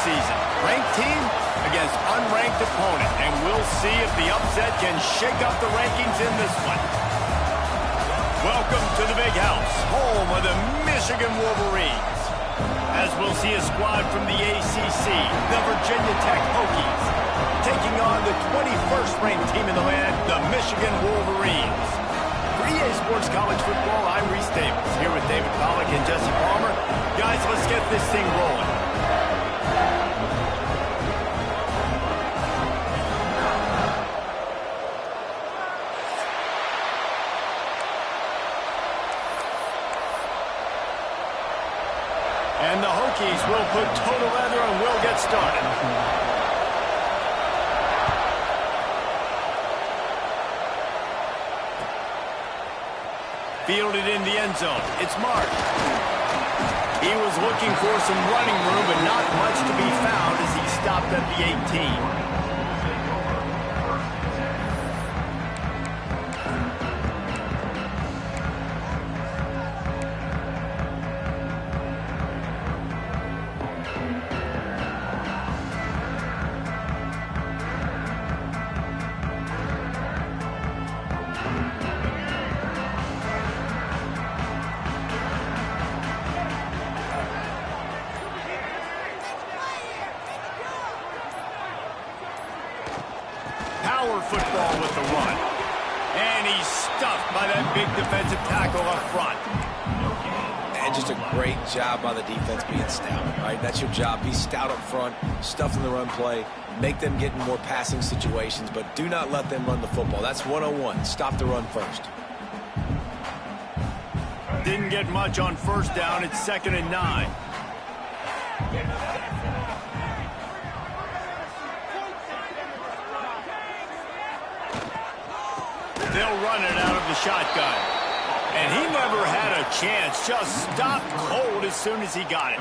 season. Ranked team against unranked opponent, and we'll see if the upset can shake up the rankings in this one. Welcome to the Big House, home of the Michigan Wolverines. As we'll see a squad from the ACC, the Virginia Tech Hokies, taking on the 21st ranked team in the land, the Michigan Wolverines. For EA Sports College Football, I'm Reese Davis, here with David Pollack and Jesse Palmer. Guys, let's get this thing rolling. And the Hokies will put total leather and we'll get started. Fielded in the end zone. It's Mark. He was looking for some running room, but not much to be found as he stopped at the 18. Football with the run. And he's stuffed by that big defensive tackle up front. And just a great job by the defense being stout, right? That's your job. Be stout up front, stuff in the run play, make them get in more passing situations, but do not let them run the football. That's 101. Stop the run first. Didn't get much on first down. It's 2nd and 9. They'll run it out of the shotgun. And he never had a chance. Just stopped cold as soon as he got it.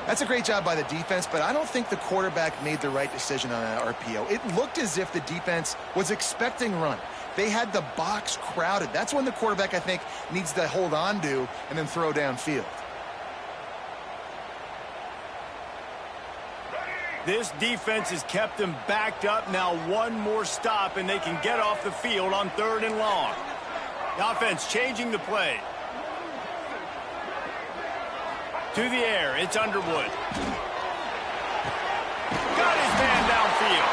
That's a great job by the defense, but I don't think the quarterback made the right decision on that RPO. It looked as if the defense was expecting run. They had the box crowded. That's when the quarterback, I think, needs to hold on to and then throw downfield. This defense has kept them backed up. Now one more stop, and they can get off the field on 3rd and long. The offense changing the play. To the air, it's Underwood. Got his man downfield.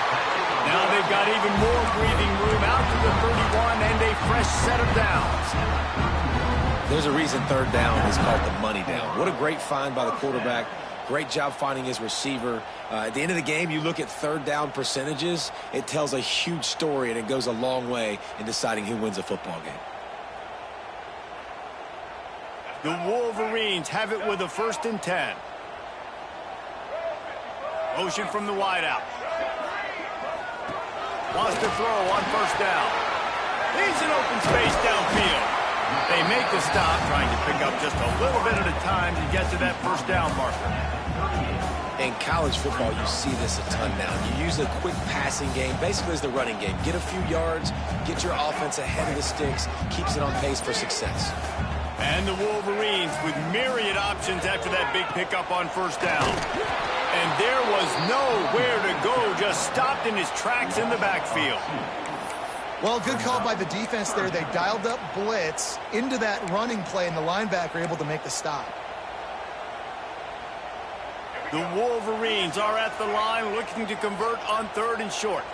Now they've got even more breathing room out to the 31 and a fresh set of downs. There's a reason 3rd down is called the money down. What a great find by the quarterback. Great job finding his receiver. At the end of the game, you look at 3rd down percentages. It tells a huge story, and it goes a long way in deciding who wins a football game. The Wolverines have it with a 1st and 10. Motion from the wideout. Wants to throw on 1st down. He's in open space downfield. They make the stop, trying to pick up just a little bit at a time to get to that 1st down marker. In college football, you see this a ton now. You use a quick passing game, basically as the running game. Get a few yards, get your offense ahead of the sticks, keeps it on pace for success. And the Wolverines with myriad options after that big pickup on 1st down. And there was nowhere to go, just stopped in his tracks in the backfield. Well, good call by the defense there. They dialed up blitz into that running play, and the linebacker able to make the stop. The Wolverines are at the line looking to convert on 3rd and short.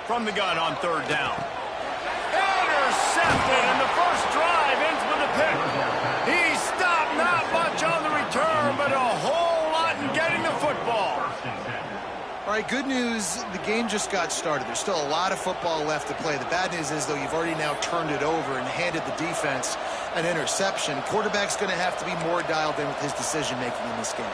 From the gun on 3rd down. Intercepted, and the first drive ends with a pick. He stopped, not much on the return, but a whole lot in getting the football. All right, good news, the game just got started. There's still a lot of football left to play. The bad news is, though, you've already now turned it over and handed the defense an interception. Quarterback's going to have to be more dialed in with his decision-making in this game.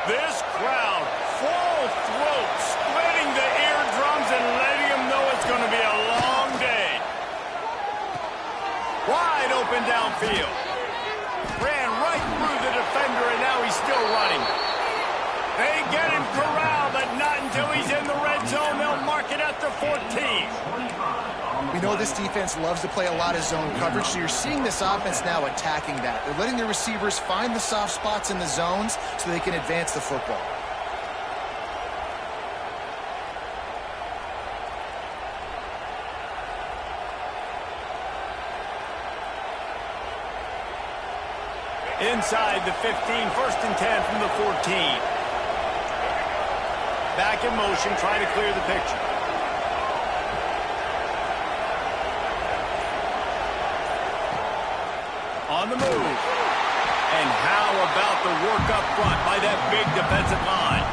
This crowd, full throat, splitting the eardrums and letting them know it's going to be a long day. Wide open downfield. Ran right through the defender, and now he's still running. They get him corralled, but not until he's in the red zone. They'll mark it at the 14. We know this defense loves to play a lot of zone coverage, so you're seeing this offense now attacking that. They're letting the receivers find the soft spots in the zones so they can advance the football. Inside the 15, 1st and 10 from the 14. Back in motion, trying to clear the picture. On the move. And how about the work up front by that big defensive line?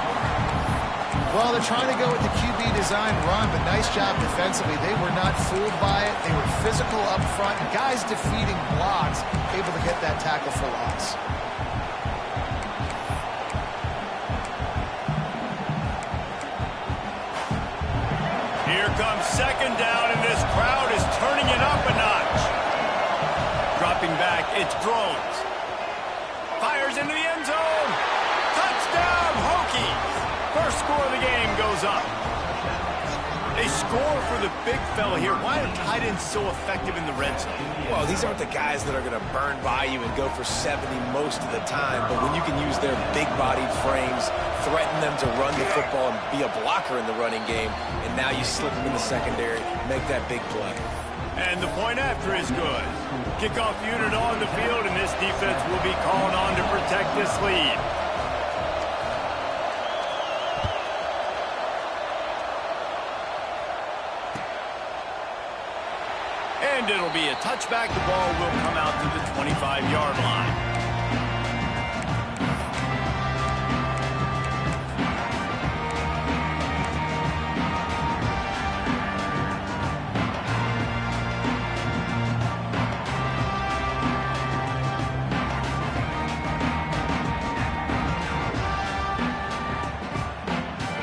Well, they're trying to go with the QB design run, but nice job defensively. They were not fooled by it. They were physical up front. Guys defeating blocks, able to get that tackle for loss. Here comes 2nd down, and this crowd is turning it up a notch. Dropping back, it's Drones. Fires into the end zone. Touchdown, Hokies. First score of the game goes up. They score for the big fella here. Why are tight ends so effective in the red zone? Well, these aren't the guys that are going to burn by you and go for 70 most of the time, but when you can use their big-bodied frames, threaten them to run the football and be a blocker in the running game, and now you slip them in the secondary, make that big play. And the point after is good. Kickoff unit on the field, and this defense will be called on to protect this lead. And it'll be a touchback. The ball will come out to the 25-yard line.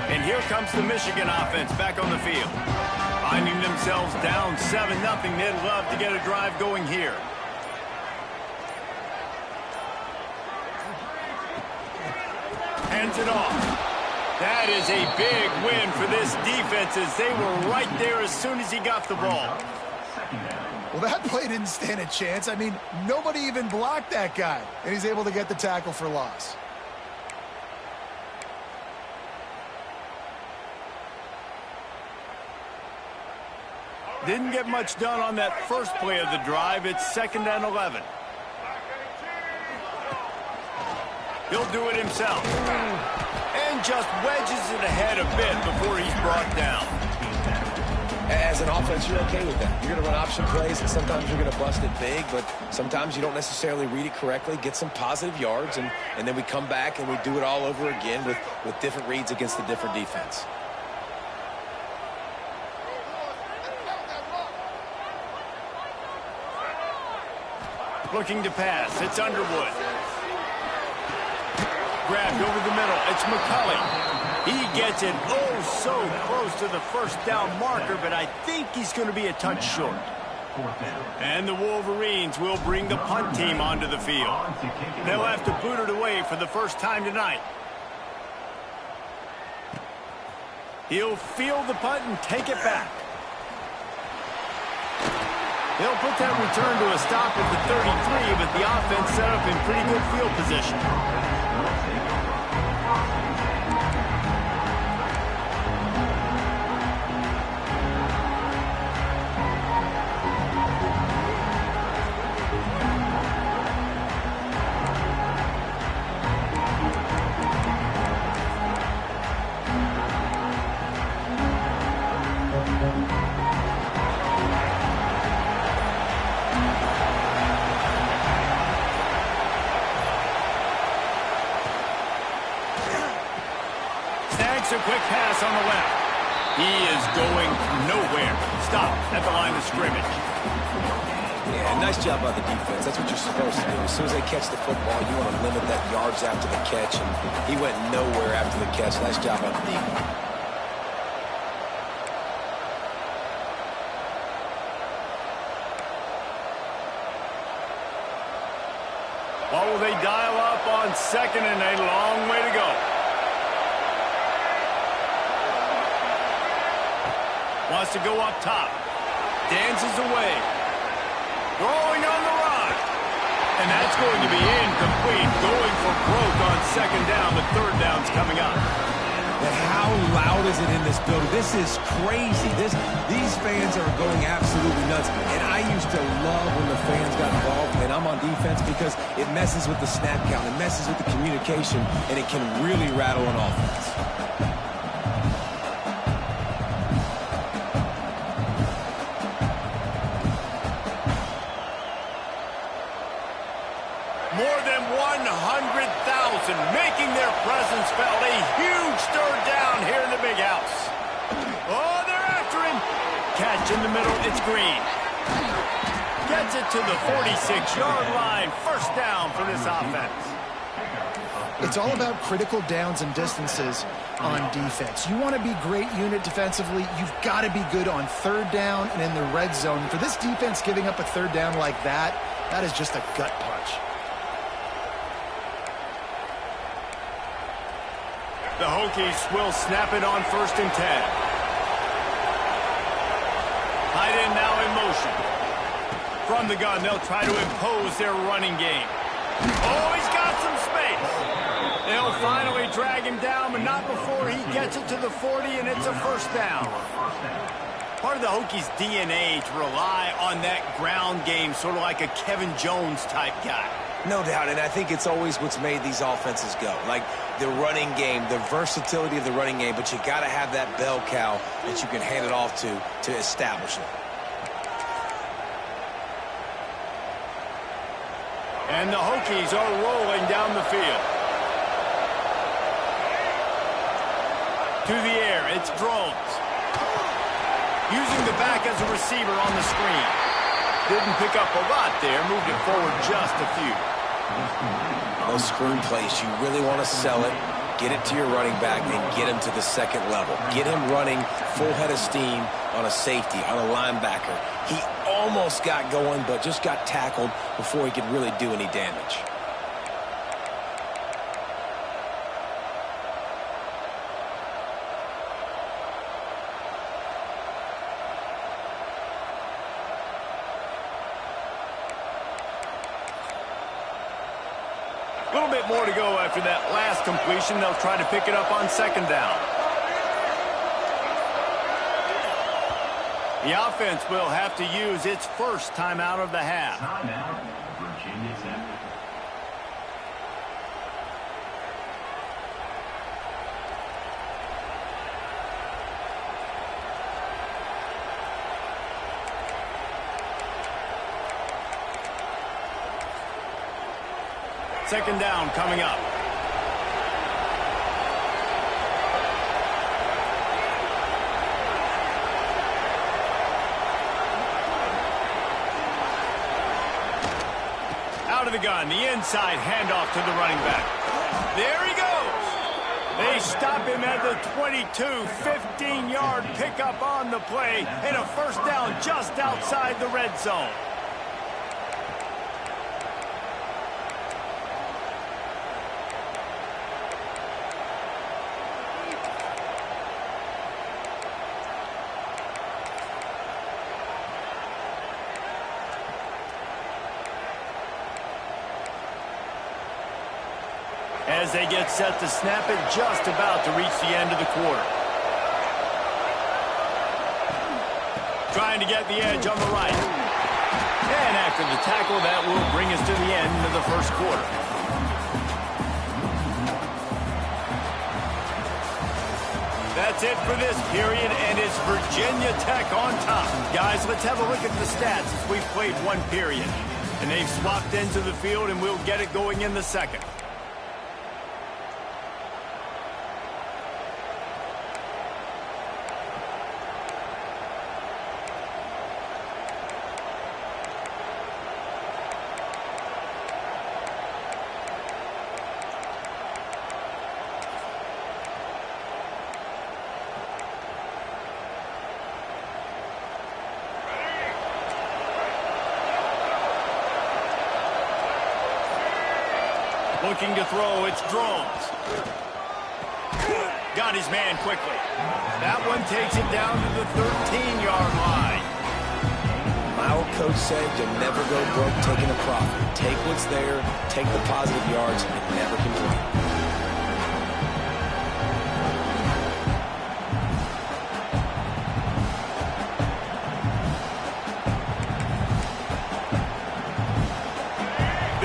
And here comes the Michigan offense back on the field. Finding themselves down 7-0, they'd love to get a drive going here. Hands it off. That is a big win for this defense as they were right there as soon as he got the ball. Well, that play didn't stand a chance. I mean, nobody even blocked that guy, and he's able to get the tackle for loss. Didn't get much done on that first play of the drive. It's 2nd and 11. He'll do it himself. And just wedges it ahead a bit before he's brought down. As an offense, you're okay with that. You're going to run option plays, and sometimes you're going to bust it big, but sometimes you don't necessarily read it correctly, get some positive yards, and then we come back and we do it all over again with different reads against the different defense. Looking to pass. It's Underwood. Grabbed over the middle. It's McCulley. He gets it oh so close to the 1st down marker, but I think he's going to be a touch short. And the Wolverines will bring the punt team onto the field. They'll have to boot it away for the first time tonight. He'll field the punt and take it back. They'll put that return to a stop at the 33, but the offense set up in pretty good field position. A quick pass on the left. He is going nowhere. Stop at the line of scrimmage. Yeah, nice job by the defense. That's what you're supposed to do. As soon as they catch the football, you want to limit that yards after the catch, and he went nowhere after the catch. Nice job by the defense. What will they dial up on second and a long way to go? Wants to go up top. Dances away. Throwing on the run. And that's going to be incomplete. Going for broke on second down. The third down's coming up. But how loud is it in this building? This is crazy. These fans are going absolutely nuts. And I used to love when the fans got involved, and I'm on defense, because it messes with the snap count, it messes with the communication, and it can really rattle an offense. More than 100,000 making their presence felt. A huge third down here in the big house. Oh, they're after him. Catch in the middle. It's Green. Gets it to the 46-yard line. First down for this offense. It's all about critical downs and distances on defense. You want to be great unit defensively. You've got to be good on third down and in the red zone. For this defense, giving up a third down like that is just a gut punch. The Hokies will snap it on 1st and 10. Tight end now in motion. From the gun, they'll try to impose their running game. Oh, he's got some space. They'll finally drag him down, but not before he gets it to the 40, and it's a first down. Part of the Hokies' DNA to rely on that ground game, sort of like a Kevin Jones type guy. No doubt, and I think it's always what's made these offenses go. Like the running game, the versatility of the running game, but you got to have that bell cow that you can hand it off to establish it. And the Hokies are rolling down the field. To the air, it's Drones. Using the back as a receiver on the screen. Didn't pick up a lot there, moved it forward just a few. Those screen plays, you really want to sell it, get it to your running back, and get him to the second level. Get him running full head of steam on a safety, on a linebacker. He almost got going, but just got tackled before he could really do any damage. A little bit more to go after that last completion. They'll try to pick it up on second down. The offense will have to use its first timeout of the half. Timeout, Virginia Tech. Second down coming up. Out of the gun, the inside handoff to the running back. There he goes. They stop him at the 22, 15-yard pickup on the play, and a first down just outside the red zone. As they get set to snap it, just about to reach the end of the quarter. Trying to get the edge on the right. And after the tackle, that will bring us to the end of the first quarter. That's it for this period, and it's Virginia Tech on top. Guys, let's have a look at the stats as we've played one period. And they've swapped into the field, and we'll get it going in the second. Looking to throw, it's Drones. Got his man quickly. That one takes it down to the 13-yard line. My old coach said you'll never go broke taking a profit. Take what's there, take the positive yards, and never complain.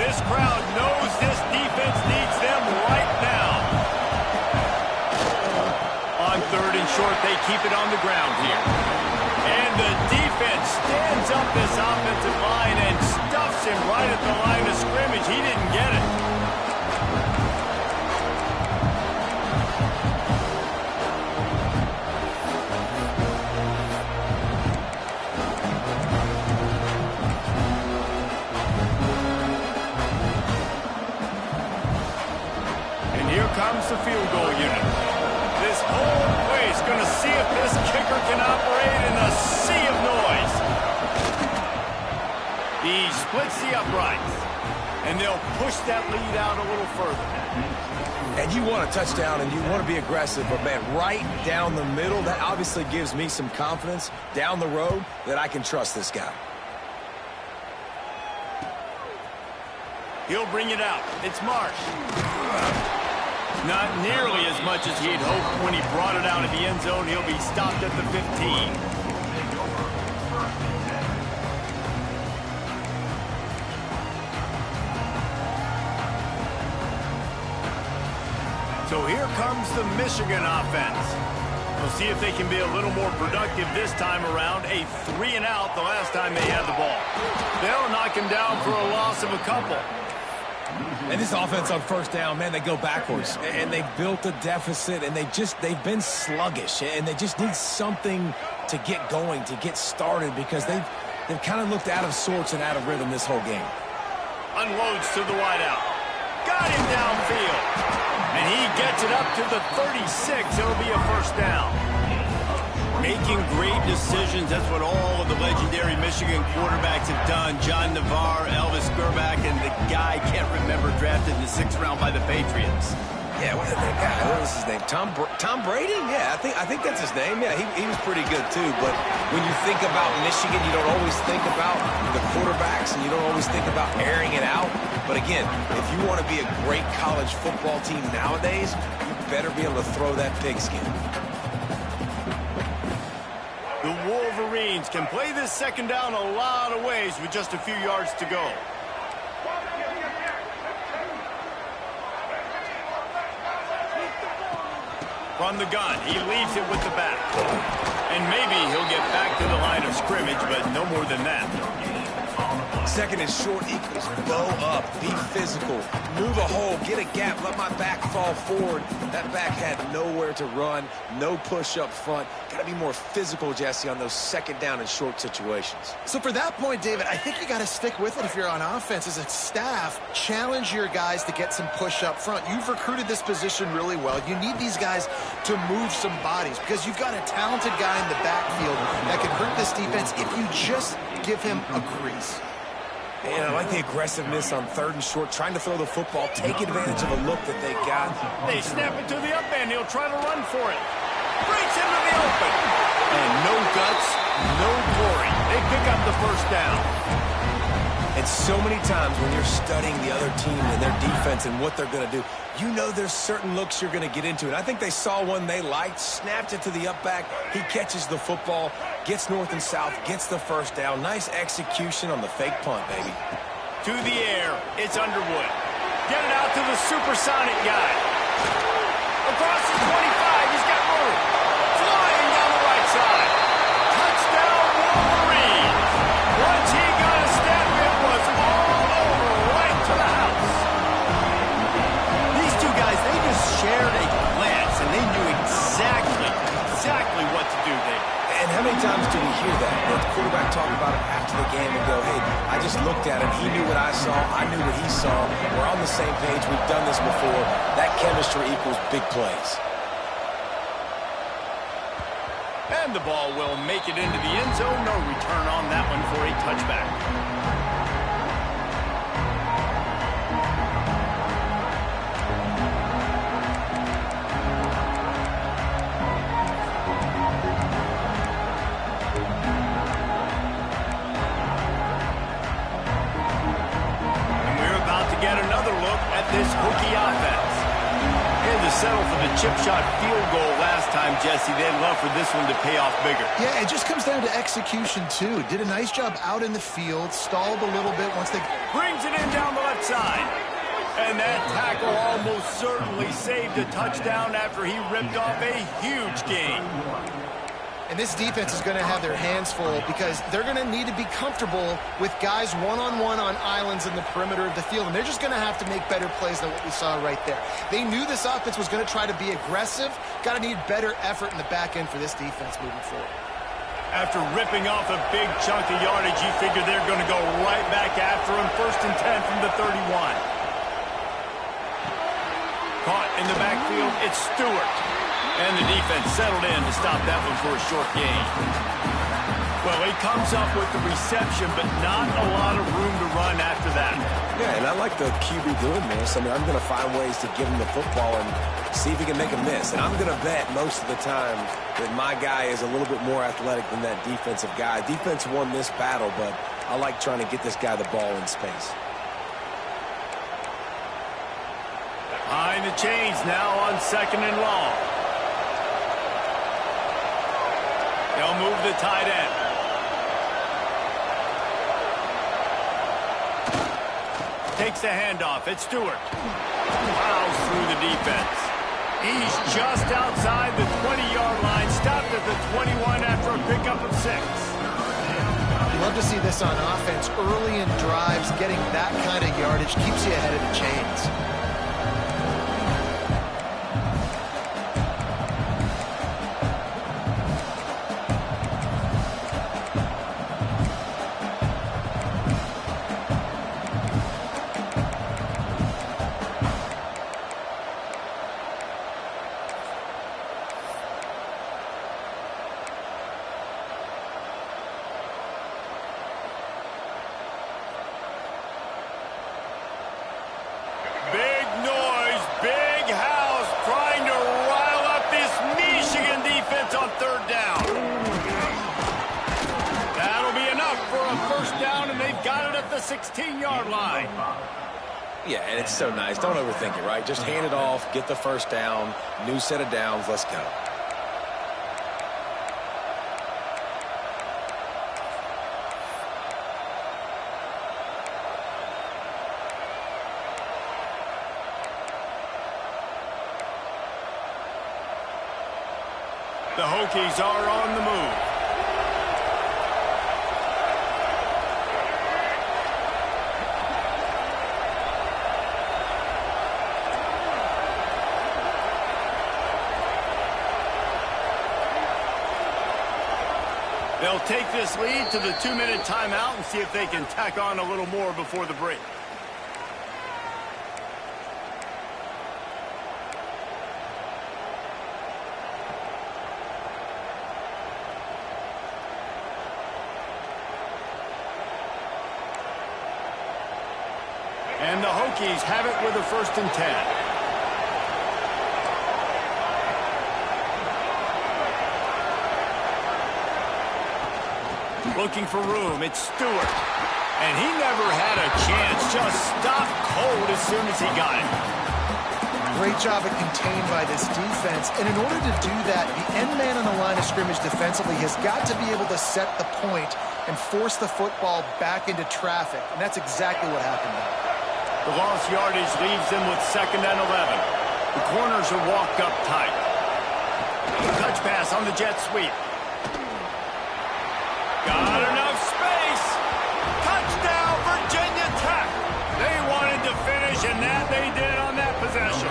This crowd knows this defense needs them right now. On 3rd and short, they keep it on the ground here. And the defense stands up this offensive line and stuffs him right at the line of scrimmage. He didn't get it. And here comes the field goal unit. This whole place going to see if this kicker can operate in a sea of noise. He splits the uprights, and they'll push that lead out a little further. And you want a touchdown, and you want to be aggressive, but, man, right down the middle, that obviously gives me some confidence down the road that I can trust this guy. He'll bring it out. It's Marsh. Not nearly as much as he'd hoped when he brought it out of the end zone. He'll be stopped at the 15. So here comes the Michigan offense. We'll see if they can be a little more productive this time around. A 3-and-out the last time they had the ball. They'll knock him down for a loss of a couple. And this offense on 1st down, man, they go backwards. And they built a deficit, and they've been sluggish. And they just need something to get going, to get started, because they've kind of looked out of sorts and out of rhythm this whole game. Unloads to the wideout. Got him downfield. And he gets it up to the 36. It'll be a 1st down. Making great decisions. That's what all of the legendary Michigan quarterbacks have done. John Navarre, Elvis Gerbach, and the guy I can't remember drafted in the 6th round by the Patriots. Yeah, what is that guy? What was his name? Tom Brady? Yeah, I think that's his name. Yeah, he was pretty good too. But when you think about Michigan, you don't always think about the quarterbacks, and you don't always think about airing it out. But again, if you want to be a great college football team nowadays, you better be able to throw that pigskin. The Wolverines can play this 2nd down a lot of ways with just a few yards to go. From the gun, he leaves it with the back. And maybe he'll get back to the line of scrimmage, but no more than that. 2nd and short equals bow up, be physical, move a hole, get a gap, let my back fall forward. That back had nowhere to run, no push up front. Got to be more physical, Jesse, on those 2nd down and short situations. So for that point, David, I think you got to stick with it if you're on offense. As a staff, challenge your guys to get some push up front. You've recruited this position really well. You need these guys to move some bodies because you've got a talented guy in the backfield that can hurt this defense if you just give him a crease. And I like the aggressiveness on 3rd and short, trying to throw the football, take advantage of a look that they got. They snap it to the up end. He'll try to run for it. Breaks into the open. And no guts, no glory. They pick up the 1st down. And so many times when you're studying the other team and their defense and what they're going to do, you know there's certain looks you're going to get into. And I think they saw one they liked, snapped it to the up back. He catches the football, gets north and south, gets the 1st down. Nice execution on the fake punt, baby. To the air, it's Underwood. Get it out to the supersonic guy. Across the 25, he's got room. Flying down the right side. Touchdown, Wolverine. Once he got a step, it was all over, right to the house. These two guys, they just shared a glance, and they knew exactly what to do there. And how many times do we hear that? The quarterback talk about it after the game and go, hey, I just looked at him. He knew what I saw. I knew what he saw. We're on the same page. We've done this before. That chemistry equals big plays. And the ball will make it into the end zone. No return on that one for a touchback. this Hokie offense. And to settle for the chip shot field goal last time, Jesse, they'd love for this one to pay off bigger. Yeah, it just comes down to execution, too. Did a nice job out in the field, stalled a little bit once they... Brings it in down the left side. And that tackle almost certainly saved a touchdown after he ripped off a huge gain. And this defense is going to have their hands full because they're going to need to be comfortable with guys one-on-one on islands in the perimeter of the field. And they're just going to have to make better plays than what we saw right there. They knew this offense was going to try to be aggressive. Got to need better effort in the back end for this defense moving forward. After ripping off a big chunk of yardage, you figure they're going to go right back after him. 1st and 10 from the 31. Caught in the backfield, it's Stewart. And the defense settled in to stop that one for a short gain. Well, he comes up with the reception, but not a lot of room to run after that. Yeah, and I like the QB doing this. I mean, I'm going to find ways to give him the football and see if he can make a miss. And I'm going to bet most of the time that my guy is a little bit more athletic than that defensive guy. Defense won this battle, but I like trying to get this guy the ball in space. Behind the chains now on 2nd and long. They'll move the tight end. Takes the handoff. It's Stewart. Plows through the defense. He's just outside the 20-yard line. Stopped at the 21 after a pickup of 6. Love to see this on offense. Early in drives, getting that kind of yardage keeps you ahead of the chains. The 16-yard line. Yeah, and it's so nice. Don't overthink it, right? Just hand it off, get the first down, new set of downs, let's go. The Hokies are on the move. They'll take this lead to the 2-minute timeout and see if they can tack on a little more before the break. And the Hokies have it with a 1st and 10. Looking for room, it's Stewart. And he never had a chance, just stopped cold as soon as he got it. Great job of contained by this defense. And in order to do that, the end man on the line of scrimmage defensively has got to be able to set the point and force the football back into traffic. And that's exactly what happened now. The lost yardage leaves them with 2nd and 11. The corners are walked up tight. Touch pass on the jet sweep. Got enough space. Touchdown, Virginia Tech. They wanted to finish, and that they did on that possession.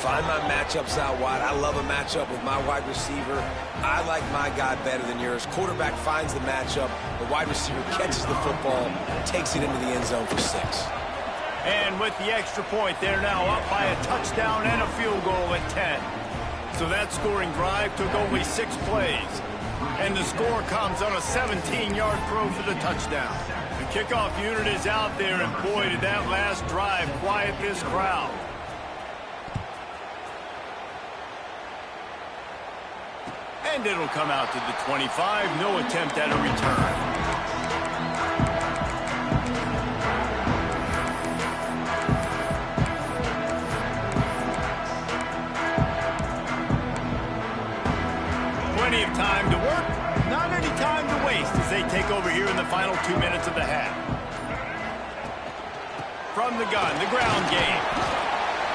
Find my matchups out wide. I love a matchup with my wide receiver. I like my guy better than yours. Quarterback finds the matchup. The wide receiver catches the football, takes it into the end zone for 6. And with the extra point, they're now up by a touchdown and a field goal at 10. So that scoring drive took only 6 plays. And the score comes on a 17-yard throw for the touchdown. The kickoff unit is out there, and boy, did that last drive quiet this crowd. And it'll come out to the 25. No attempt at a return. here in the final 2 minutes of the half. From the gun, the ground game.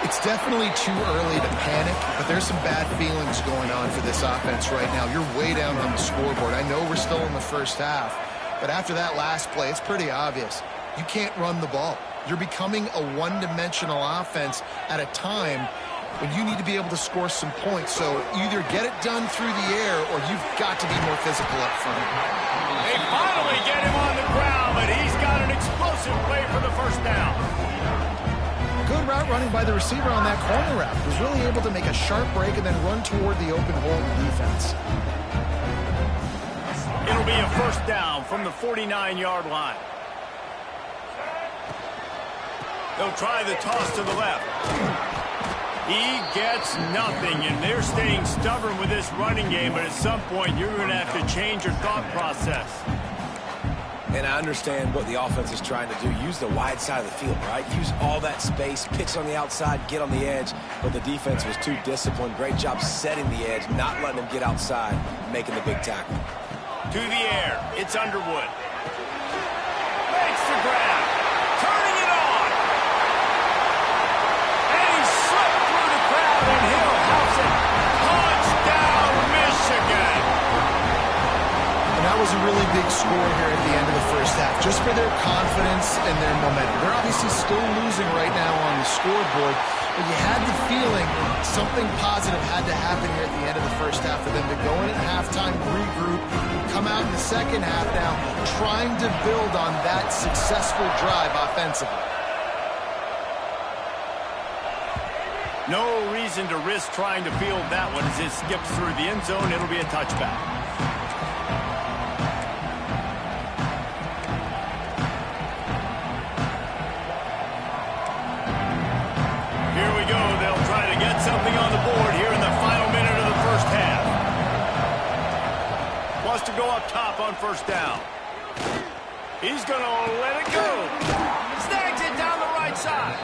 It's definitely too early to panic, but there's some bad feelings going on for this offense right now. You're way down on the scoreboard. I know we're still in the first half, but after that last play, it's pretty obvious. You can't run the ball. You're becoming a one-dimensional offense at a time when you need to be able to score some points. So either get it done through the air or you've got to be more physical up front. They finally get him on the ground, but he's got an explosive play for the first down. Good route running by the receiver on that corner route. He was really able to make a sharp break and then run toward the open hole in the defense. It'll be a first down from the 49-yard line. They'll try the toss to the left. He gets nothing, and they're staying stubborn with this running game, but at some point you're going to have to change your thought process. And I understand what the offense is trying to do. Use the wide side of the field, right? Use all that space, pitch on the outside, get on the edge. But the defense was too disciplined. Great job setting the edge, not letting him get outside, making the big tackle. To the air, it's Underwood. Makes the grab, turning it on. And he slipped through the crowd, and he'll house it. Touchdown, Michigan. And that was a really big score here at the end of the first half, just for their confidence and their momentum. They're obviously still losing right now on the scoreboard, but you had the feeling something positive had to happen here at the end of the first half for them to go in at halftime, regroup, come out in the second half now, trying to build on that successful drive offensively. No reason to risk trying to field that one as it skips through the end zone. It'll be a touchback. Here we go. They'll try to get something on the board here in the final minute of the first half. Wants to go up top on first down. He's going to let it go. Snags it down the right side.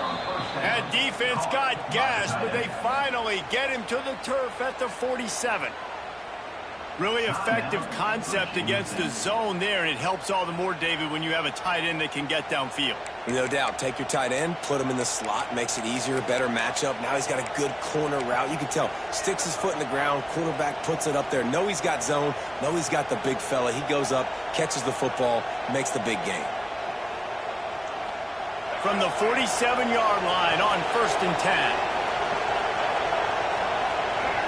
That defense got gashed, but they finally get him to the turf at the 47. Really effective concept against the zone there, and it helps all the more, David, when you have a tight end that can get downfield. No doubt. Take your tight end, put him in the slot, makes it easier, better matchup. Now he's got a good corner route. You can tell, sticks his foot in the ground, quarterback puts it up there. Know he's got zone, know he's got the big fella. He goes up, catches the football, makes the big game. From the 47-yard line on 1st and 10.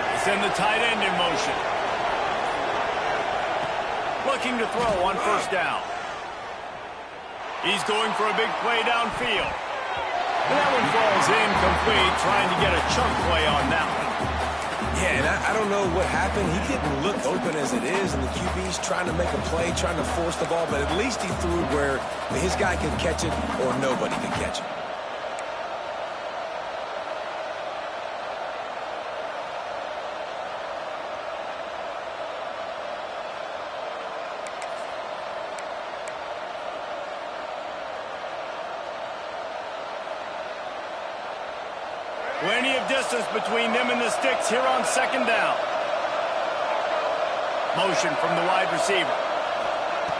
They send the tight end in motion. Looking to throw on first down. He's going for a big play downfield. That one falls incomplete, trying to get a chunk play on that one. Yeah, and I don't know what happened. He didn't look open as it is, and the QB's trying to make a play, trying to force the ball, but at least he threw it where his guy could catch it or nobody could catch it. Plenty of distance between them and the sticks here on second down. Motion from the wide receiver.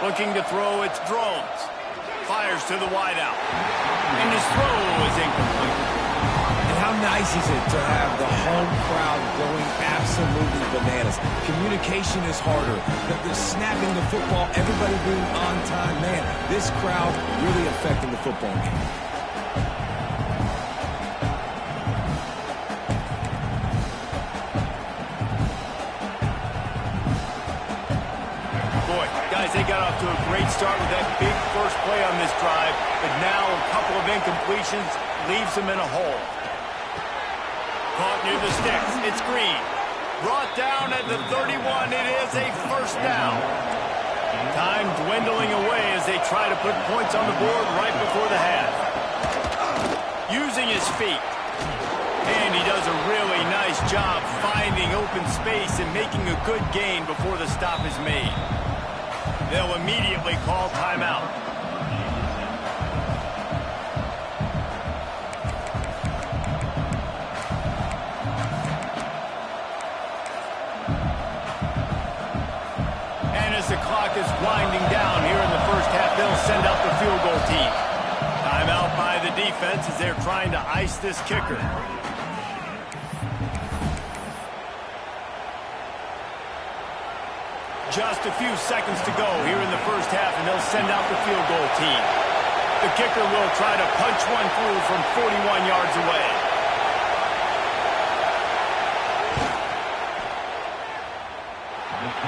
Looking to throw, it's Drones. Fires to the wideout. And his throw is incomplete. And how nice is it to have the home crowd going absolutely bananas? Communication is harder. The snapping the football, everybody being on time. Man, this crowd really affecting the football game. They got off to a great start with that big first play on this drive, but now a couple of incompletions leaves them in a hole. Caught near the sticks. It's Green. Brought down at the 31. It is a first down. Time dwindling away as they try to put points on the board right before the half. Using his feet. And he does a really nice job finding open space and making a good gain before the stop is made. They'll immediately call timeout. And as the clock is winding down here in the 14th. Timeout by the defense as they're trying to ice this kicker. Just a few seconds to go here in the first half, and they'll send out the field goal team. The kicker will try to punch one through from 41 yards away.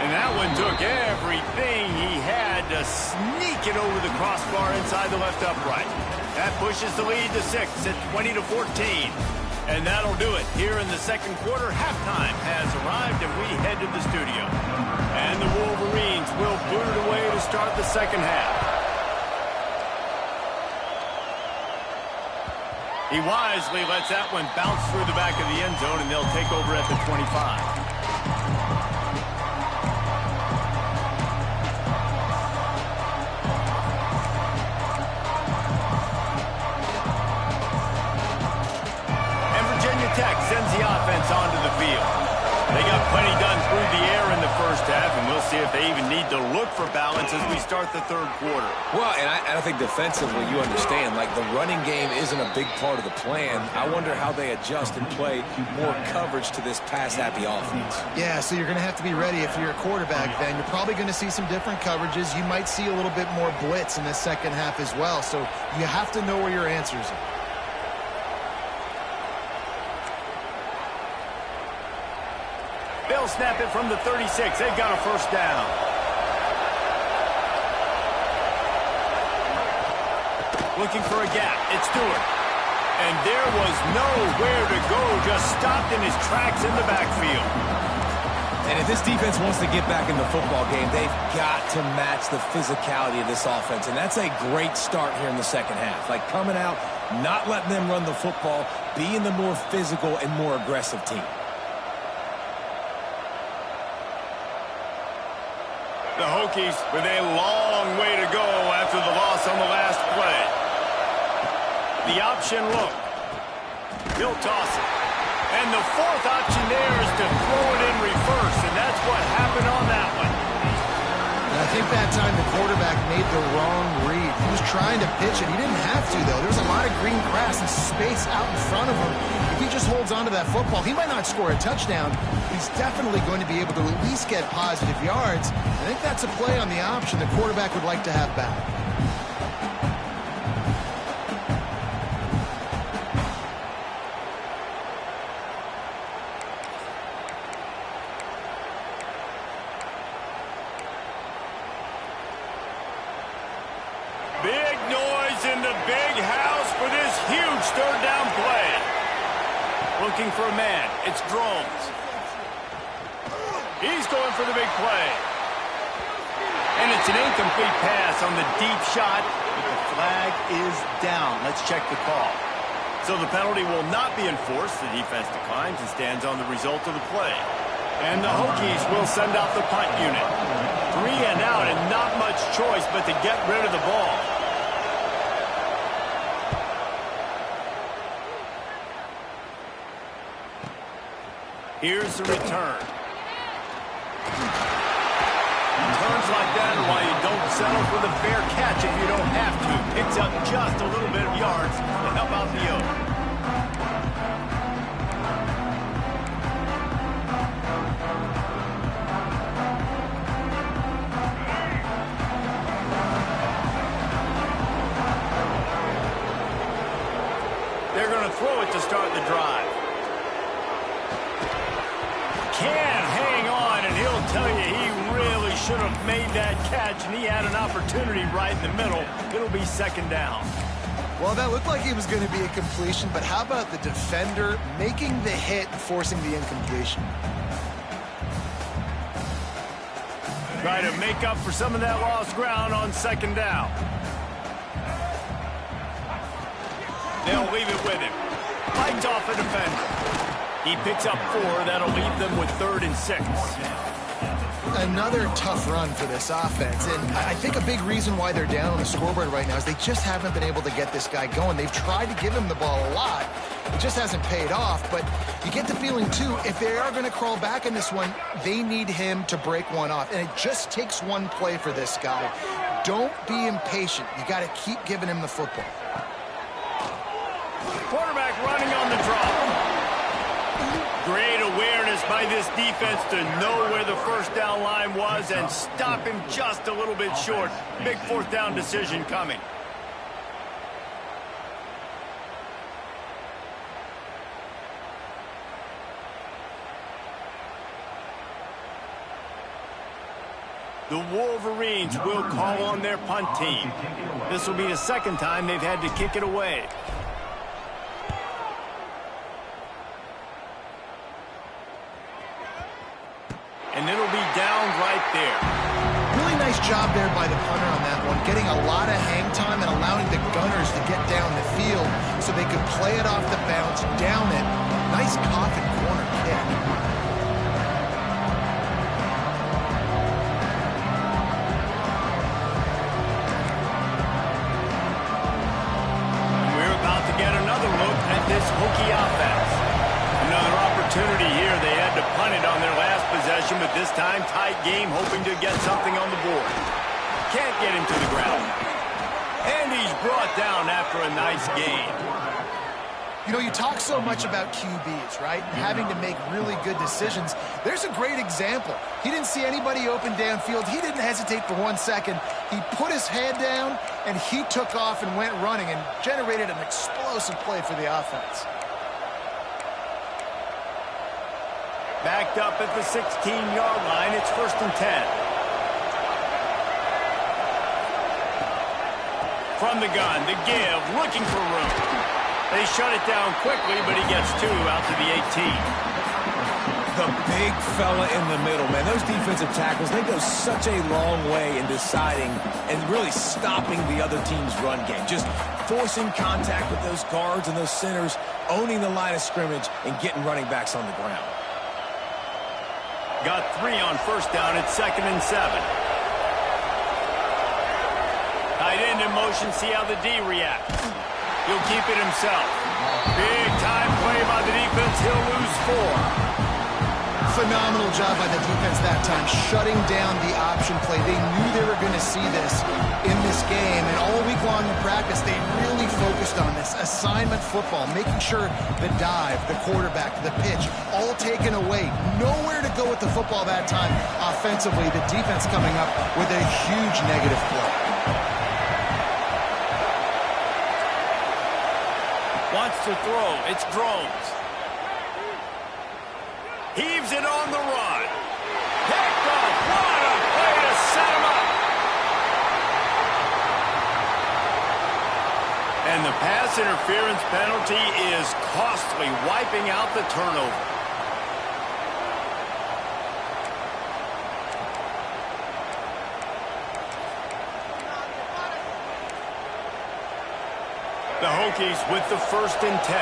And that one took everything he had to sneak it over the crossbar inside the left upright. That pushes the lead to 6 at 20-14. And that'll do it here in the second quarter. Halftime has arrived, and we head to the studio. And the Wolverines will boot it away to start the second half. He wisely lets that one bounce through the back of the end zone, and they'll take over at the 25. Tech sends the offense onto the field. They got plenty done through the air in the first half, and we'll see if they even need to look for balance as we start the third quarter. Well, and I think defensively, you understand, like the running game isn't a big part of the plan. I wonder how they adjust and play more coverage to this pass-happy offense. Yeah, so you're going to have to be ready if you're a quarterback then. You're probably going to see some different coverages. You might see a little bit more blitz in the second half as well, so you have to know where your answers are. They'll snap it from the 36. They've got a first down. Looking for a gap. It's Stewart. And there was nowhere to go. Just stopped in his tracks in the backfield. And if this defense wants to get back in the football game, they've got to match the physicality of this offense. And that's a great start here in the second half. Like coming out, not letting them run the football, being the more physical and more aggressive team. The Hokies with a long way to go after the loss on the last play. The option look. He'll toss it. And the fourth option there is to throw it in reverse, and that's what happened on that one. I think that time the quarterback made the wrong read. He was trying to pitch it. He didn't have to, though. There's a lot of green grass and space out in front of him. If he just holds on to that football, he might not score a touchdown. He's definitely going to be able to at least get positive yards. I think that's a play on the option the quarterback would like to have back. Big noise in the big house for this huge third down play. Looking for a man. It's Drones. He's going for the big play. And it's an incomplete pass on the deep shot, but the flag is down. Let's check the call. So the penalty will not be enforced. The defense declines and stands on the result of the play. And the Hokies will send out the punt unit. 3 and out and not much choice but to get rid of the ball. Here's the return. Turns like that are why you don't settle for the fair catch if you don't have to. Picks up just a little bit of yards to help out the Oak. They're going to throw it to start the drive. Can't hang on, and he'll tell you he really should have made that catch, and he had an opportunity right in the middle. It'll be second down. Well, that looked like it was going to be a completion, but how about the defender making the hit, forcing the incompletion? Try to make up for some of that lost ground on second down. They'll leave it with him. Fights off a defender. He picks up 4. That'll leave them with 3rd and 6. Another tough run for this offense, and I think a big reason why they're down on the scoreboard right now is they just haven't been able to get this guy going. They've tried to give him the ball a lot. It just hasn't paid off, but you get the feeling, too, if they are going to crawl back in this one, they need him to break one off, and it just takes one play for this guy. Don't be impatient. You got to keep giving him the football. Quarterback running on the draw. Great awareness by this defense to know where the first down line was and stop him just a little bit short. Big fourth down decision coming. The Wolverines will call on their punt team. This will be the second time they've had to kick it away. And it'll be down right there. Really nice job there by the punter on that one, getting a lot of hang time and allowing the gunners to get down the field so they could play it off the bounce, down it. Nice coffin corner kick. We're about to get another look at this Hokie offense. Another opportunity here. They had to punt it on their last possession, but this time tight game, hoping to get something on the board. Can't get him to the ground. And he's brought down after a nice gain. You know, you talk so much about QBs, right? Having to make really good decisions. There's a great example. He didn't see anybody open downfield. He didn't hesitate for 1 second. He put his head down, and he took off and went running and generated an explosive play for the offense. Backed up at the 16-yard line. It's 1st and 10. From the gun, the give, looking for room. They shut it down quickly, but he gets 2 out to the 18. The big fella in the middle, man. Those defensive tackles, they go such a long way in deciding and really stopping the other team's run game. Just forcing contact with those guards and those centers, owning the line of scrimmage, and getting running backs on the ground. Got 3 on 1st down. It's 2nd and 7. Tight end in motion. See how the D reacts. He'll keep it himself. Big time play by the defense. He'll lose 4. Phenomenal job by the defense that time, shutting down the option play. They knew they were going to see this in this game, and all week long in practice, they really focused on this assignment football, making sure the dive, the quarterback, the pitch, all taken away. Nowhere to go with the football that time offensively. The defense coming up with a huge negative play. Wants to throw. It's Drones. Heaves it on the run. Picked off. What a play to set him up. And the pass interference penalty is costly, wiping out the turnover. The Hokies with the 1st and 10.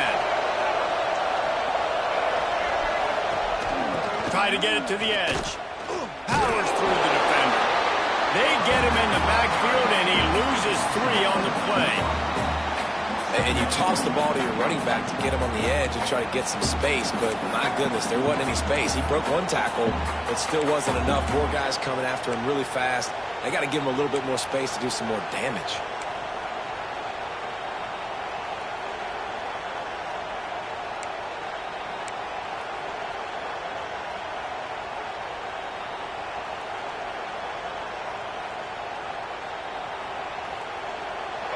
Try to get it to the edge. Powers through the defender. They get him in the backfield, and he loses 3 on the play. And you toss the ball to your running back to get him on the edge and try to get some space, but my goodness, there wasn't any space. He broke 1 tackle, but still wasn't enough. More guys coming after him really fast. They got to give him a little bit more space to do some more damage.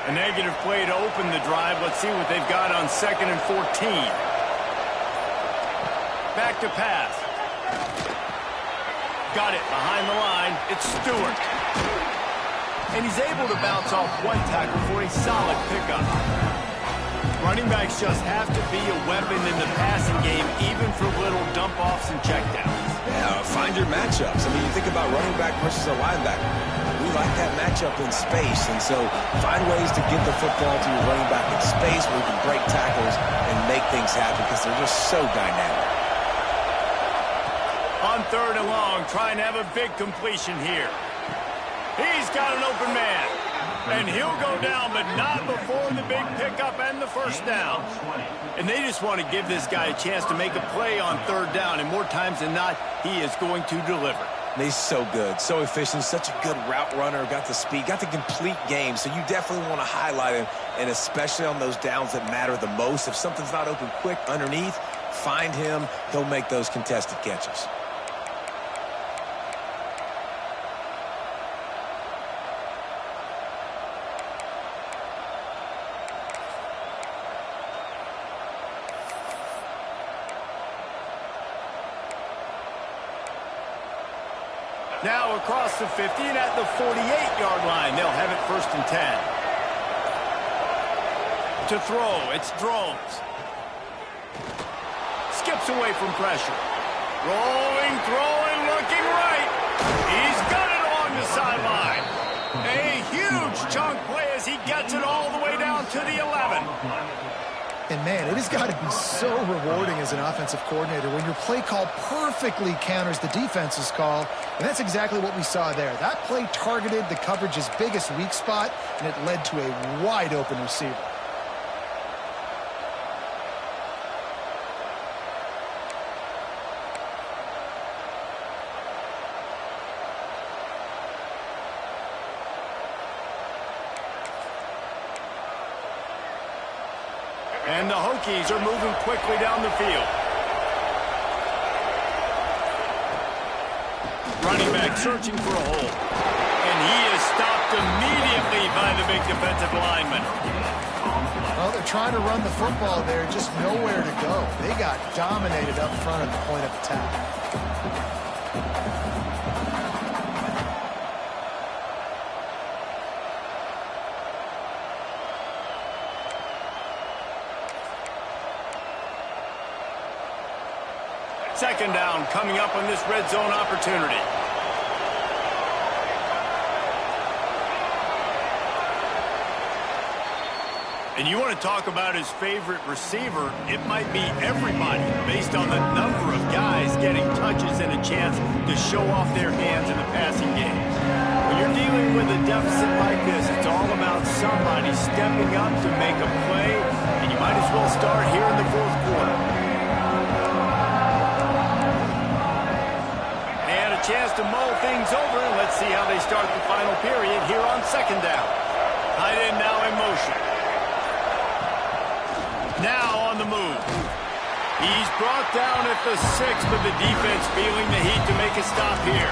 A negative play to open the drive. Let's see what they've got on 2nd and 14. Back to pass. Got it behind the line. It's Stewart. And he's able to bounce off 1 tackle for a solid pickup. Running backs just have to be a weapon in the passing game, even for little dump-offs and checkdowns. Yeah, find your matchups. I mean, you think about running back versus a linebacker. We like that matchup in space, and so find ways to get the football to your running back in space where you can break tackles and make things happen because they're just so dynamic. On 3rd and long, trying to have a big completion here. He's got an open man, and he'll go down, but not before the big pickup and the 1st down. And they just want to give this guy a chance to make a play on 3rd down, and more times than not, he is going to deliver. He's so good, so efficient, such a good route runner, got the speed, got the complete game, so you definitely want to highlight him, and especially on those downs that matter the most. If something's not open quick underneath, find him. He'll make those contested catches. Now across the 50 and at the 48-yard line. They'll have it 1st and 10. To throw, it's Drones. Skips away from pressure. Rolling, throwing, looking right. He's got it along the sideline. A huge chunk play as he gets it all the way down to the 11. And, man, it has got to be so rewarding as an offensive coordinator when your play call perfectly counters the defense's call. And that's exactly what we saw there. That play targeted the coverage's biggest weak spot, and it led to a wide-open receiver. And the Hokies are moving quickly down the field. Running back searching for a hole. And he is stopped immediately by the big defensive lineman. Well, they're trying to run the football there, just nowhere to go. They got dominated up front at the point of attack. Second down coming up on this red zone opportunity. And you want to talk about his favorite receiver, it might be everybody based on the number of guys getting touches and a chance to show off their hands in the passing game. When you're dealing with a deficit like this, it's all about somebody stepping up to make a play, and you might as well start here in the 4th quarter. Chance to mull things over, and let's see how they start the final period here on 2nd down. Tight end now in motion. Now on the move. He's brought down at the 6, but the defense feeling the heat to make a stop here.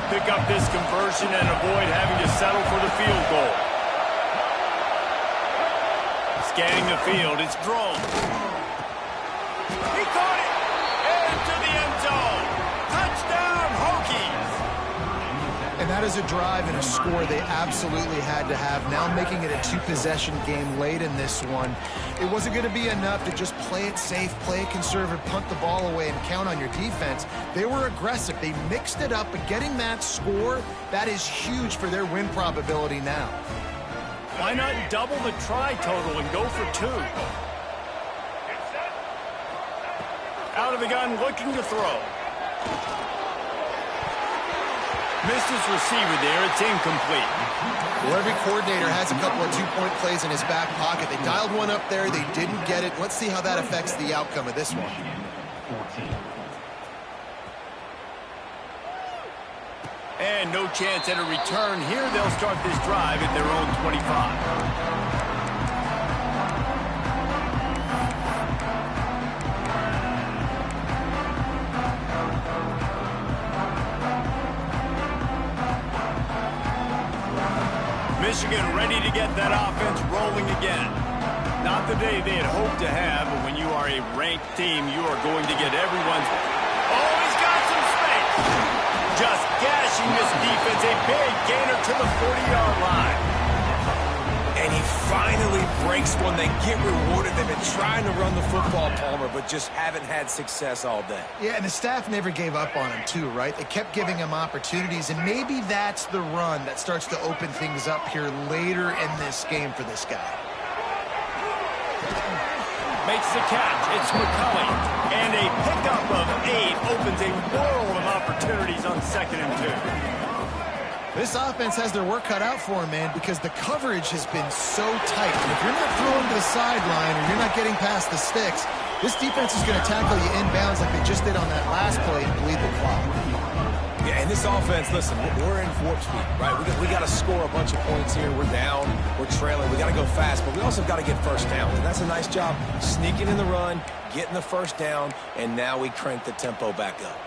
Pick up this conversion and avoid having to settle for the field goal. Scanning the field, it's Drone. He caught it! Into the end zone! Touchdown, Hokies! And that is a drive and a score they absolutely had to have. Now making it a 2-possession game late in this one. It wasn't going to be enough to just play it safe, play it conservative, punt the ball away, and count on your defense. They were aggressive. They mixed it up, but getting that score, that is huge for their win probability now. Why not double the try total and go for 2? Out of the gun, looking to throw. Missed his receiver there. It's incomplete. Well, every coordinator has a couple of 2-point plays in his back pocket. They dialed one up there. They didn't get it. Let's see how that affects the outcome of this one. And no chance at a return here. They'll start this drive at their own 25. Michigan ready to get that offense rolling again. Not the day they had hoped to have, but when you are a ranked team, you are going to get everyone's... Oh, he's got some space! Just gashing this defense, a big gainer to the 40-yard line. And he finally breaks one. They get rewarded. They've been trying to run the football, Palmer, but just haven't had success all day. Yeah, and the staff never gave up on him, too, right? They kept giving him opportunities, and maybe that's the run that starts to open things up here later in this game for this guy. Make makes the catch. It's McCulley. And a pickup of 8 opens a world of opportunities on 2nd and 2. This offense has their work cut out for them, man, because the coverage has been so tight. And if you're not throwing to the sideline or you're not getting past the sticks, this defense is going to tackle you inbounds like they just did on that last play and bleed the clock. Yeah, and this offense, listen, we're in warp speed, right? We got to score a bunch of points here. We're down, we're trailing. We got to go fast, but we also got to get first downs. And that's a nice job sneaking in the run, getting the first down, and now we crank the tempo back up.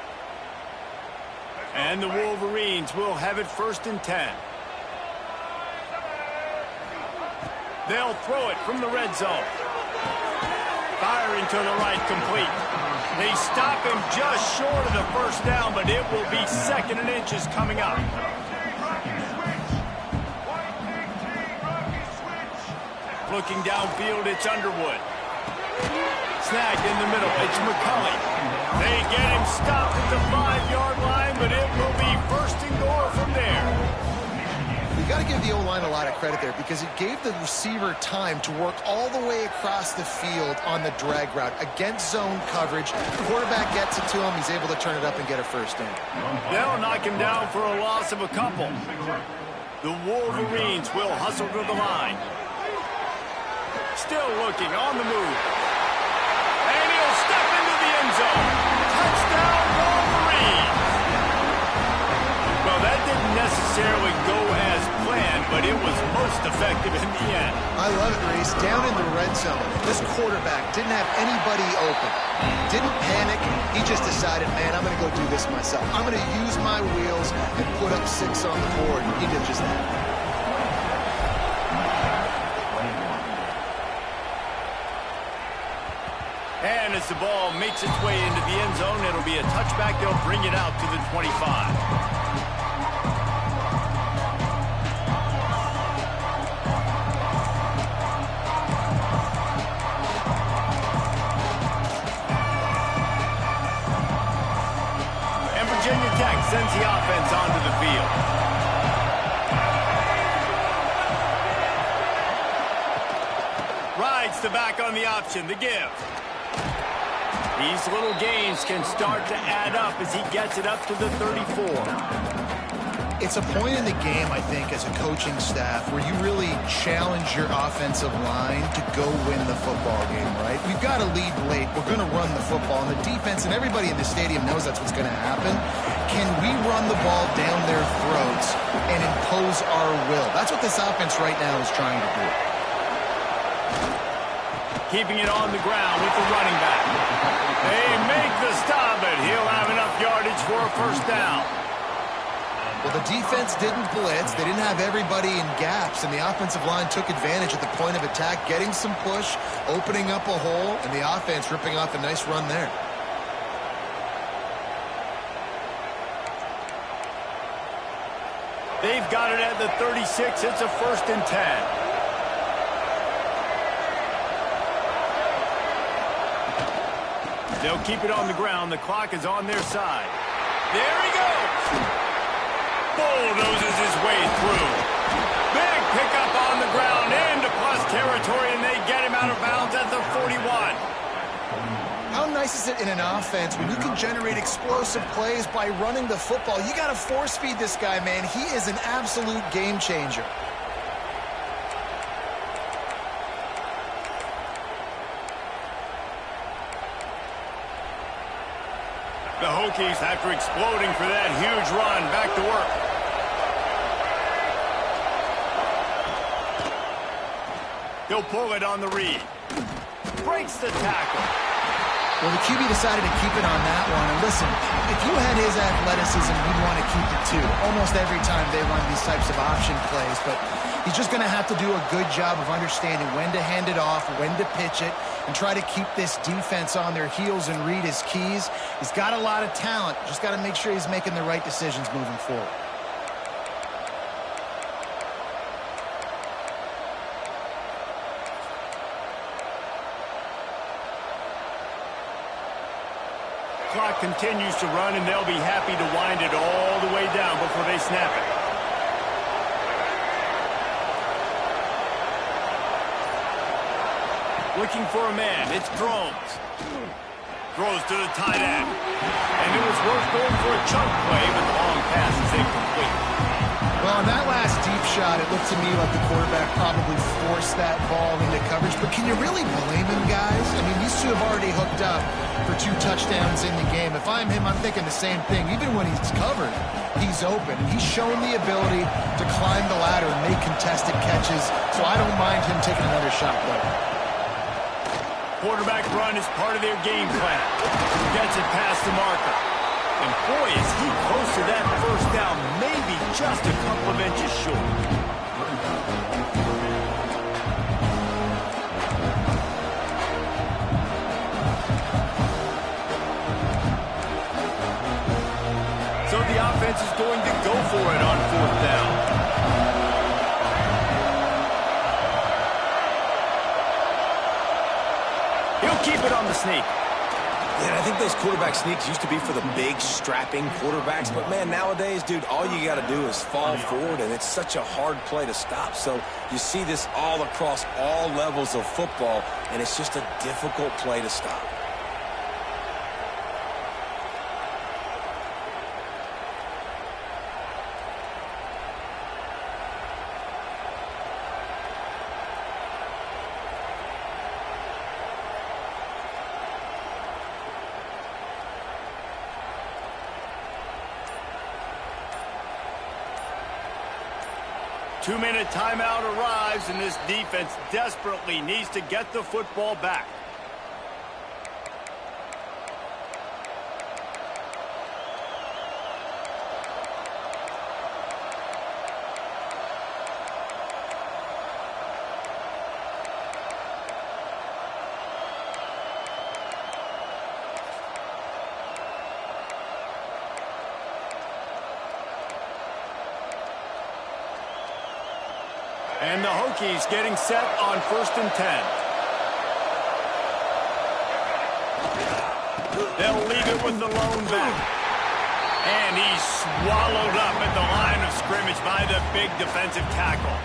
And the Wolverines will have it 1st and 10. They'll throw it from the red zone. Firing to the right, complete. They stop him just short of the first down, but it will be 2nd and inches coming up. Looking downfield, it's Underwood. Snagged in the middle, it's McCulley. They get him stopped at the 5-yard line, but it will be 1st and goal from there. You got to give the O-line a lot of credit there because it gave the receiver time to work all the way across the field on the drag route against zone coverage. The quarterback gets it to him. He's able to turn it up and get a first down. They'll knock him down for a loss of a couple. The Wolverines will hustle to the line. Still looking on the move. And he'll step into the end zone. Touchdown, Wolverines! Well, that didn't necessarily go as planned, but it was most effective in the end. I love it, Reese. Down in the red zone, this quarterback didn't have anybody open. Didn't panic. He just decided, man, I'm going to go do this myself. I'm going to use my wheels and put up 6 on the board. He did just that. And as the ball makes its way into the end zone, it'll be a touchback. They'll bring it out to the 25. Virginia Tech sends the offense onto the field. Rides the back on the option, the give. These little gains can start to add up as he gets it up to the 34. It's a point in the game, I think, as a coaching staff where you really challenge your offensive line to go win the football game, right? We've got to lead late. We're going to run the football. And the defense and everybody in the stadium knows that's what's going to happen. Can we run the ball down their throats and impose our will? That's what this offense right now is trying to do. Keeping it on the ground with the running back. They make the stop, but he'll have enough yardage for a first down. Well, the defense didn't blitz. They didn't have everybody in gaps, and the offensive line took advantage at the point of attack, getting some push, opening up a hole, and the offense ripping off a nice run there. They've got it at the 36. It's a 1st and 10. They'll keep it on the ground. The clock is on their side. There he goes. Bulldozes his way through. Big pickup on the ground into plus territory, and they get him out of bounds at the 41. How nice is it in an offense when you can generate explosive plays by running the football? You got to force feed this guy, man. He is an absolute game changer. The Hokies, after exploding for that huge run, back to work. He'll pull it on the read. Breaks the tackle. Well, the QB decided to keep it on that one. And listen, if you had his athleticism, you'd want to keep it too. Almost every time they run these types of option plays. But he's just going to have to do a good job of understanding when to hand it off, when to pitch it, and try to keep this defense on their heels and read his keys. He's got a lot of talent. Just got to make sure he's making the right decisions moving forward. Clock continues to run, and they'll be happy to wind it all the way down before they snap it. Looking for a man. It's Drones. Throws to the tight end. And it was worth going for a chunk play, but the long pass is incomplete. Well, on that last deep shot, it looked to me like the quarterback probably forced that ball into coverage. But can you really blame him, guys? I mean, these two have already hooked up for 2 touchdowns in the game. If I'm him, I'm thinking the same thing. Even when he's covered, he's open. And he's shown the ability to climb the ladder and make contested catches. So I don't mind him taking another shot there. Quarterback run is part of their game plan. Gets it past the marker. And boy, is he close to that first down, maybe just a couple of inches short. So the offense is going to go for it on 4th down. He'll keep it on the sneak. Yeah, I think those quarterback sneaks used to be for the big, strapping quarterbacks. But, man, nowadays, dude, all you got to do is fall forward, and it's such a hard play to stop. So you see this all across all levels of football, and it's just a difficult play to stop. Two-minute timeout arrives, and this defense desperately needs to get the football back. And the Hokies getting set on 1st and 10. They'll leave it with the lone back. And he's swallowed up at the line of scrimmage by the big defensive tackle.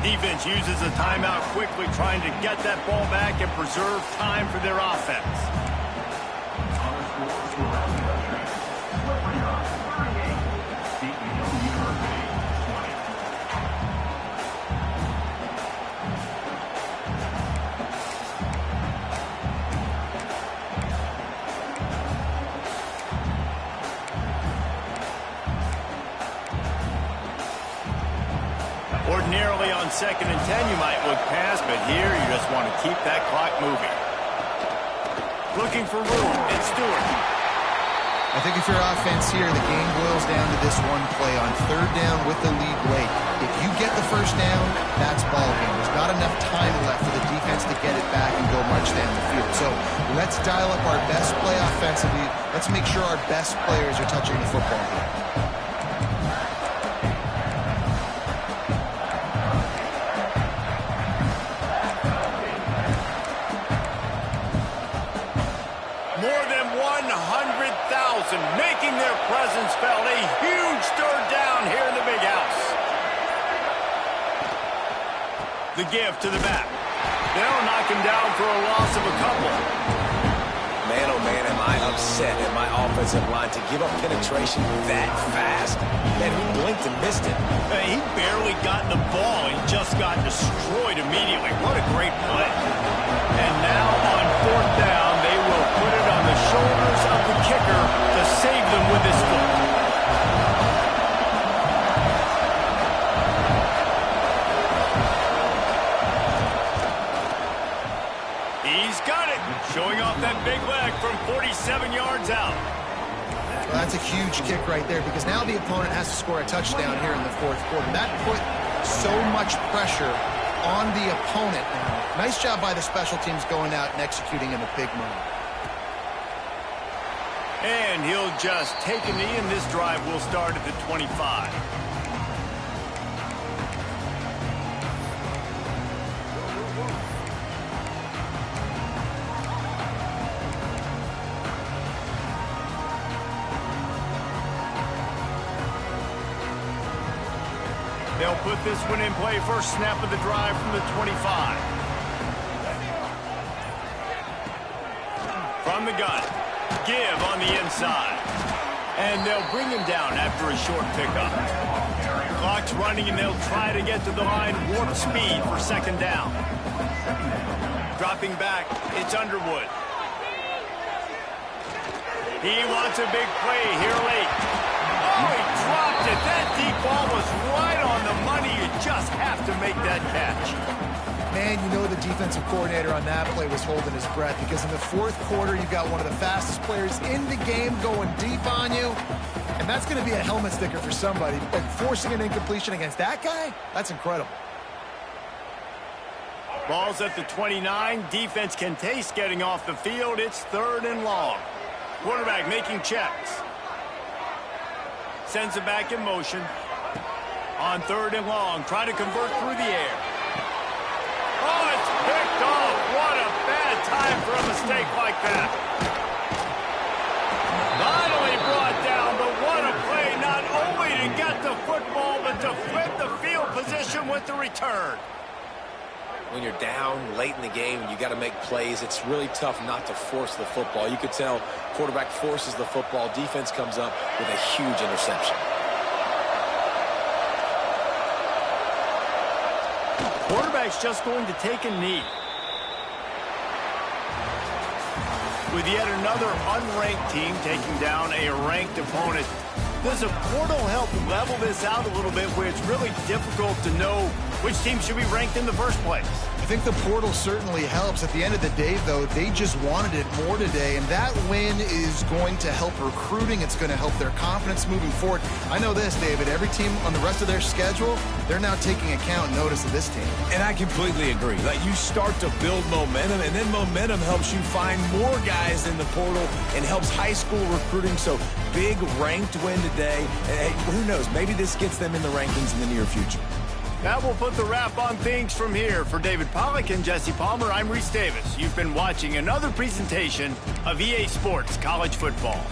Defense uses a timeout quickly, trying to get that ball back and preserve time for their offense. Ordinarily on 2nd and 10, you might look past, but here you just want to keep that clock moving. Looking for room, it's Stewart. I think if you're offense here, the game boils down to this one play on 3rd down with the lead late. If you get the first down, that's ball game. There's not enough time left for the defense to get it back and go march down the field. So let's dial up our best play offensively. Let's make sure our best players are touching the football here. Making their presence felt. A huge 3rd down here in the big house. The give to the back. They'll knock him down for a loss of a couple. Man, oh man, am I upset at my offensive line to give up penetration that fast. Man, he blinked and missed it. He barely got the ball. He just got destroyed immediately. What a great play. And now on 4th down, they will put it on the shoulders of the kicker to save them with his foot. He's got it. Showing off that big leg from 47 yards out. Well, that's a huge kick right there because now the opponent has to score a touchdown here in the 4th quarter. That put so much pressure on the opponent now. Nice job by the special teams going out and executing in a big moment. And he'll just take a knee, and this drive will start at the 25. They'll put this one in play. First snap of the drive from the 25. From the gun. Give on the inside. And they'll bring him down after a short pickup. Clock's running, and they'll try to get to the line warp speed for second down. Dropping back, it's Underwood. He wants a big play here late. Oh, he dropped it. That deep ball was right on the money. You just have to make that catch. Man, you know the defensive coordinator on that play was holding his breath, because in the fourth quarter, you've got one of the fastest players in the game going deep on you, and that's going to be a helmet sticker for somebody. But forcing an incompletion against that guy, that's incredible. Ball's at the 29. Defense can taste getting off the field. It's 3rd and long. Quarterback making checks. Sends it back in motion. On 3rd and long, try to convert through the air. Oh, it's picked off. What a bad time for a mistake like that. Not only brought down, but what a play, not only to get the football, but to flip the field position with the return. When you're down late in the game and you got to make plays, it's really tough not to force the football. You could tell quarterback forces the football. Defense comes up with a huge interception. Quarterback's just going to take a knee. With yet another unranked team taking down a ranked opponent, does a portal help level this out a little bit, where it's really difficult to know which team should be ranked in the first place? I think the portal certainly helps. At the end of the day, though, they just wanted it more today, and that win is going to help recruiting. It's going to help their confidence moving forward. I know this, David, every team on the rest of their schedule, they're now taking account and notice of this team. And I completely agree. Like, you start to build momentum, and then momentum helps you find more guys in the portal and helps high school recruiting. So big ranked win today. Hey, who knows? Maybe this gets them in the rankings in the near future. That will put the wrap on things from here. For David Pollack and Jesse Palmer, I'm Reese Davis. You've been watching another presentation of EA Sports College Football.